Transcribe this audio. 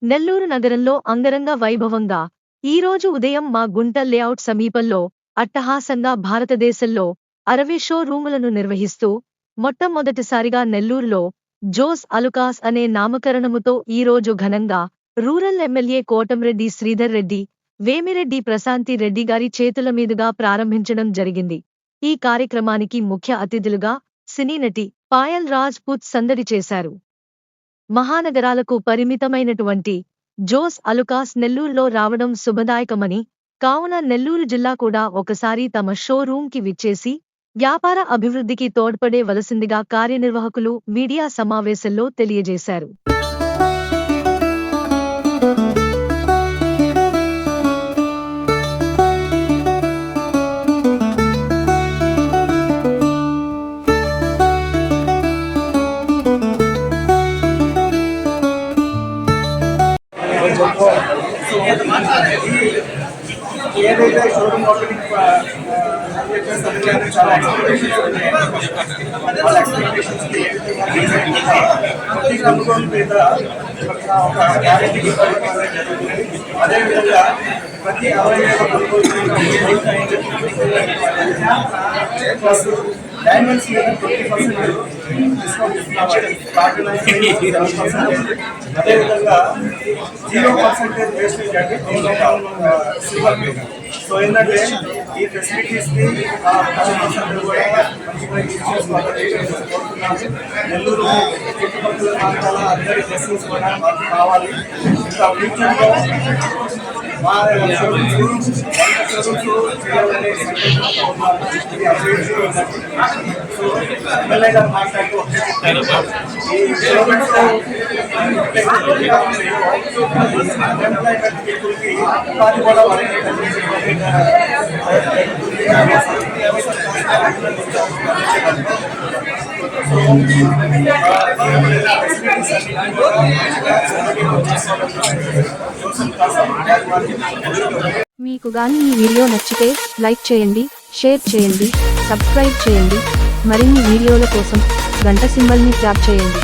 నెల్లూరు నగరంలో అంగరంగ వైభవంగా ఈరోజు ఉదయం మా గుంట లేఅవుట్ సమీపంలో అట్టహాసంగా భారతదేశంలో 60 షో రూములను నిర్వహిస్తూ మొట్టమొదటిసారిగా నెల్లూరులో జోస్ అలుకాస్ అనే నామకరణముతో ఈరోజు ఘనంగా రూరల్ ఎమ్మెల్యే కోటంరెడ్డి శ్రీధర్ రెడ్డి, వేమిరెడ్డి ప్రశాంతి రెడ్డి గారి చేతుల మీదుగా ప్రారంభించడం జరిగింది. ఈ కార్యక్రమానికి ముఖ్య అతిథులుగా సినీ నటి పాయల్ రాజ్ పుత్ సందడి చేశారు. మహానగరాలకు పరిమితమైనటువంటి జోస్ అలుకాస్ నెల్లూరులో రావడం శుభదాయకమని, కావున నెల్లూరు జిల్లా కూడా ఒకసారి తమ షో రూమ్ కి విచ్చేసి వ్యాపార అభివృద్ధికి తోడ్పడే వలసిందిగా కార్యనిర్వాహకులు మీడియా సమావేశంలో తెలియజేశారు. ఏదైతే షోరూమ్ ఓపెనింగ్ చాలా ఎక్స్పెక్టేషన్స్ ఉన్నాయి. వాళ్ళ ఎక్స్పెక్టేషన్స్కి కొద్దిగా అనుకోని మీద ఒక గ్యారెంటీకి అదేవిధంగా ప్రతి 60,000 ప్లస్ డైమండ్స్ మీద 20% డిస్కౌంట్ ఇస్తున్నాం. అదేవిధంగా 0% వేస్టేజ్ అంటే సిల్వర్ మీద. సో ఏంటంటే ఈ ఫెసిలిటీస్ని కస్టమర్స్ కూడా మంచిగా యూజ్ చేసుకోవాలని నెల్లూరు చుట్టుపక్కల ప్రాంతాల అందరి బ్లెస్సింగ్స్ కూడా మాకు కావాలి. ఇంకా ఫ్యూచర్లో మా షోరూమ్స్ చేయాలనే సంకల్పంతో ఉన్నారు. సో ఎమ్మెల్యే గారు మాట్లాడుతూ ఈ షోరూమ్స్ పీపుల్కి ఉపాధి కూడా వాళ్ళకి మీకు గాని ఈ వీడియో నచ్చితే లైక్ చేయండి, షేర్ చేయండి, సబ్స్క్రైబ్ చేయండి. మరిన్ని వీడియోల కోసం గంట సింబల్ని ట్యాప్ చేయండి.